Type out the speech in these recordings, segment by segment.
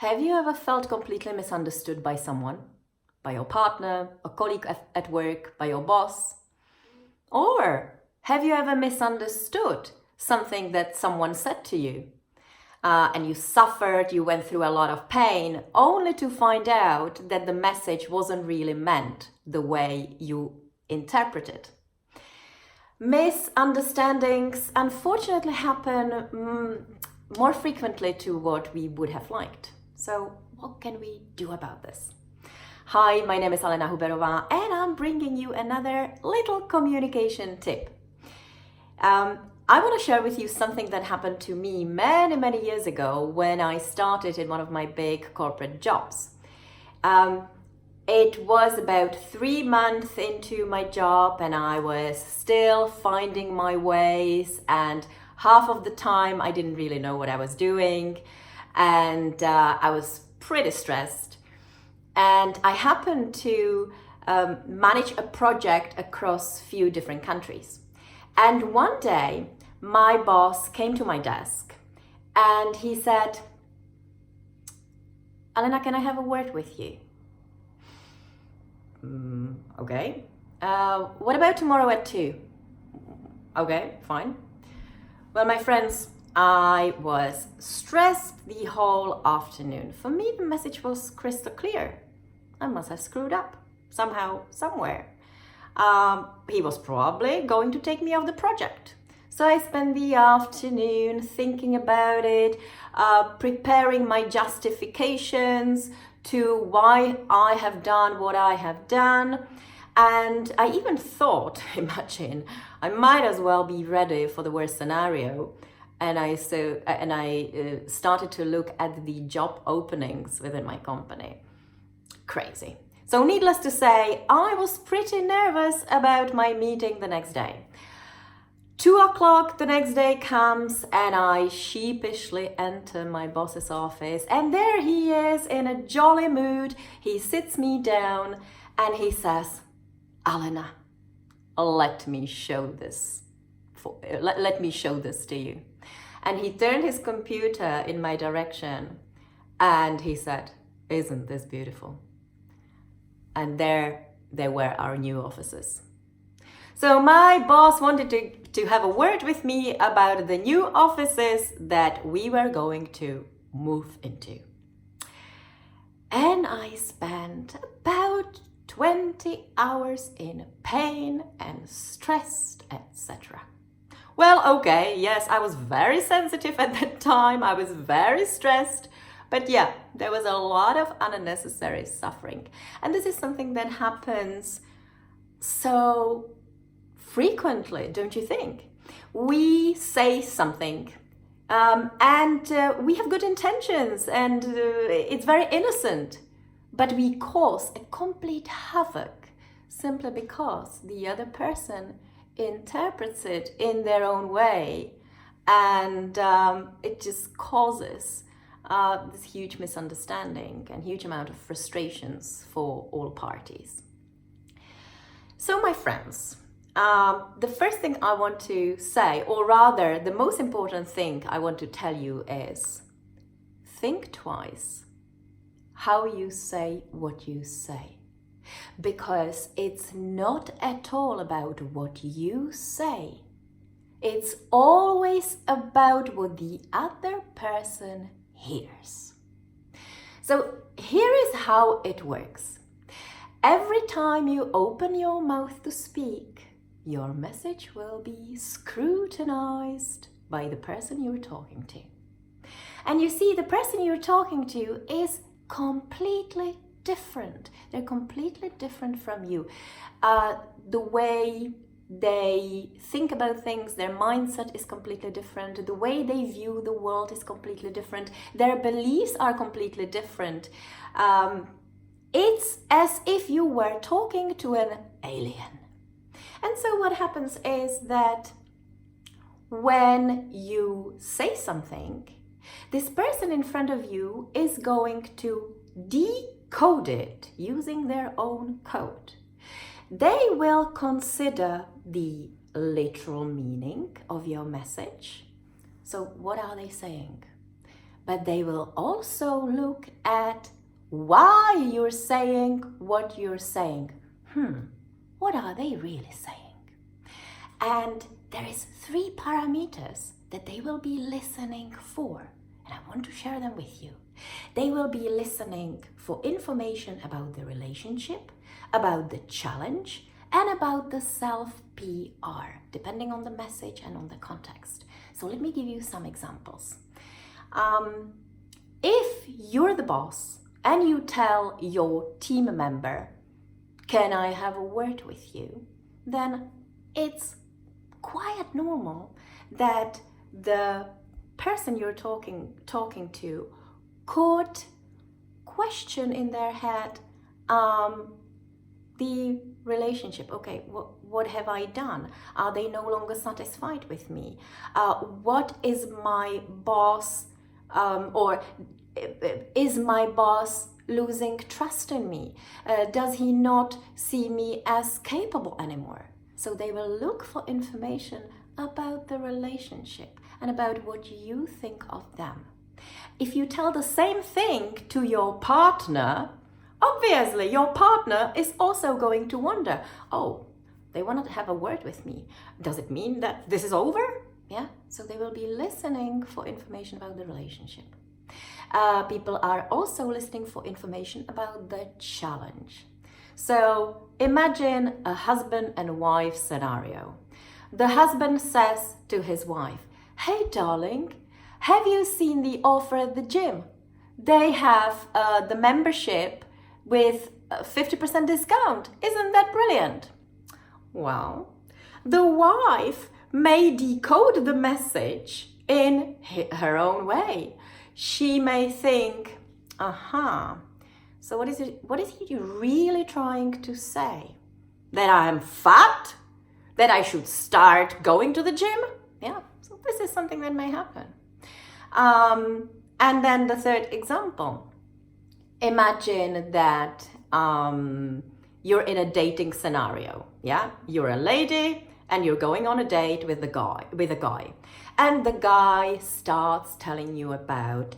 Have you ever felt completely misunderstood by someone? By your partner, a colleague at work, by your boss? Or have you ever misunderstood something that someone said to you? And you suffered, you went through a lot of pain, only to find out that the message wasn't really meant the way you interpreted. Misunderstandings unfortunately happen more frequently to what we would have liked. So what can we do about this? Hi, my name is Alena Huberova and I'm bringing you another little communication tip. I want to share with you something that happened to me many years ago when I started in one of my big corporate jobs. It was about 3 months into my job and I was still finding my ways, and half of the time I didn't really know what I was doing, and I was pretty stressed. And I happened to manage a project across a few different countries. And one day my boss came to my desk and he said, "Alena, can I have a word with you?" Okay. What about tomorrow at 2? Okay, fine. Well, my friends, I was stressed the whole afternoon. For me, the message was crystal clear. I must have screwed up somehow, somewhere. He was probably going to take me off the project. So I spent the afternoon thinking about it, preparing my justifications to why I have done what I have done. And I even thought, imagine, I might as well be ready for the worst scenario. And I started to look at the job openings within my company. Crazy. So needless to say, I was pretty nervous about my meeting the next day. 2 o'clock the next day comes and I sheepishly enter my boss's office, and there he is in a jolly mood. He sits me down and he says, "Alena, let me show this to you." And he turned his computer in my direction and he said, "Isn't this beautiful?" And there they were, our new offices. So my boss wanted to have a word with me about the new offices that we were going to move into. And I spent about 20 hours in pain and stressed, etc. Well, okay, yes, I was very sensitive at that time. I was very stressed. But yeah, there was a lot of unnecessary suffering. And this is something that happens so frequently, don't you think? We say something and we have good intentions and it's very innocent, but we cause a complete havoc simply because the other person interprets it in their own way, and it just causes this huge misunderstanding and huge amount of frustrations for all parties. So my friends, the first thing I want to say, or rather the most important thing I want to tell you is, think twice how you say what you say. Because it's not at all about what you say. It's always about what the other person hears. So here is how it works. Every time you open your mouth to speak, your message will be scrutinized by the person you're talking to. And you see, the person you're talking to is completely different. They're completely different from you. The way they think about things, their mindset is completely different. The way they view the world is completely different. Their beliefs are completely different. It's as if you were talking to an alien. And so what happens is that when you say something, this person in front of you is going to decode it using their own code. They will consider the literal meaning of your message. So what are they saying? but they will also look at why you're saying what you're saying. What are they really saying? And there is 3 parameters that they will be listening for, and I want to share them with you. They will be listening for information about the relationship, about the challenge, and about the self-PR, depending on the message and on the context. So let me give you some examples. If you're the boss and you tell your team member, "Can I have a word with you?" then it's quite normal that the person you're talking to could question in their head the relationship. Okay, what have I done? Are they no longer satisfied with me? What is my boss, or is my boss losing trust in me? Does he not see me as capable anymore? So they will look for information about the relationship and about what you think of them. If you tell the same thing to your partner, obviously your partner is also going to wonder, oh, they want to have a word with me. Does it mean that this is over? Yeah, so they will be listening for information about the relationship. People are also listening for information about the challenge. So imagine a husband and wife scenario. The husband says to his wife, "Hey darling, have you seen the offer at the gym? They have the membership with 50% discount. Isn't that brilliant?" Well, the wife may decode the message in her own way. She may think, so what is he really trying to say? That I am fat? That I should start going to the gym? Yeah, so this is something that may happen. And then the third example. Imagine that you're in a dating scenario. Yeah, you're a lady and you're going on a date with a guy. And the guy starts telling you about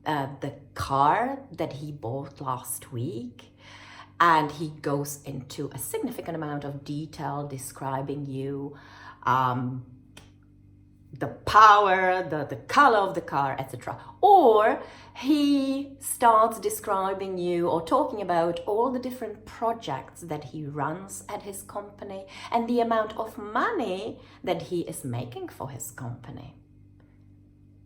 the car that he bought last week, and he goes into a significant amount of detail describing you, the power, the color of the car, etc. Or he starts describing you or talking about all the different projects that he runs at his company and the amount of money that he is making for his company.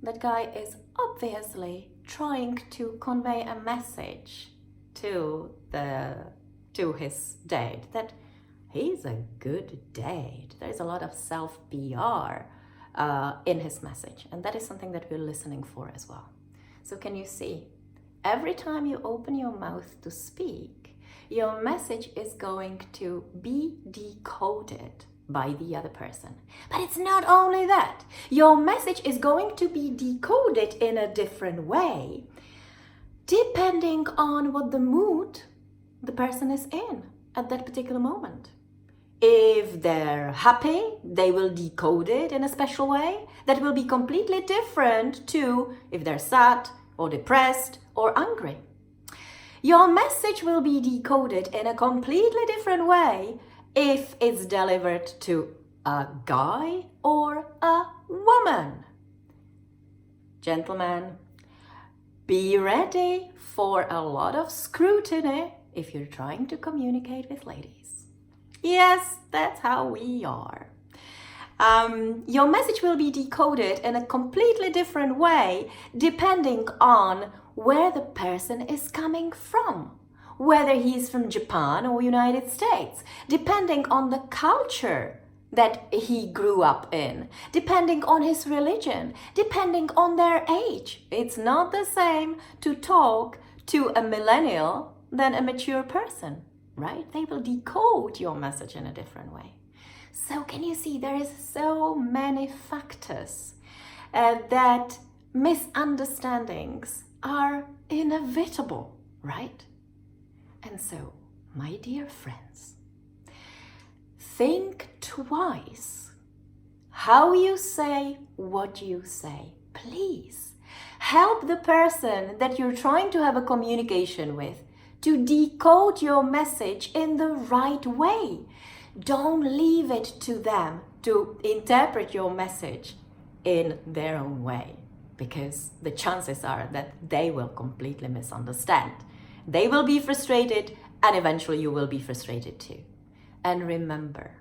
That guy is obviously trying to convey a message to his date that he's a good date. There's a lot of self-PR in his message, and that is something that we're listening for as well. So can you see, every time you open your mouth to speak, your message is going to be decoded by the other person. But it's not only that, your message is going to be decoded in a different way depending on what the mood the person is in at that particular moment. If they're happy, they will decode it in a special way that will be completely different to if they're sad or depressed or angry. Your message will be decoded in a completely different way if it's delivered to a guy or a woman. Gentlemen, be ready for a lot of scrutiny if you're trying to communicate with ladies. Yes, that's how we are. Your message will be decoded in a completely different way depending on where the person is coming from, whether he's from Japan or United States, depending on the culture that he grew up in, depending on his religion, depending on their age. It's not the same to talk to a millennial than a mature person, right? They will decode your message in a different way. So can you see, there is so many factors that misunderstandings are inevitable, right? And so, my dear friends, think twice how you say what you say. Please Help the person that you're trying to have a communication with to decode your message in the right way. Don't leave it to them to interpret your message in their own way, because the chances are that they will completely misunderstand. They will be frustrated, and eventually you will be frustrated too. And remember,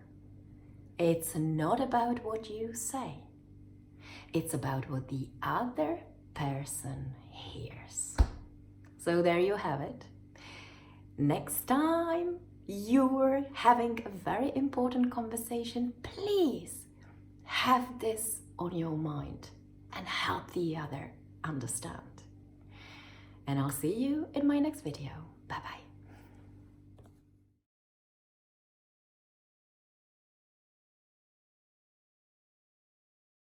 it's not about what you say. It's about what the other person hears. So there you have it. Next time you're having a very important conversation, please have this on your mind and help the other understand. And I'll see you in my next video. Bye-bye.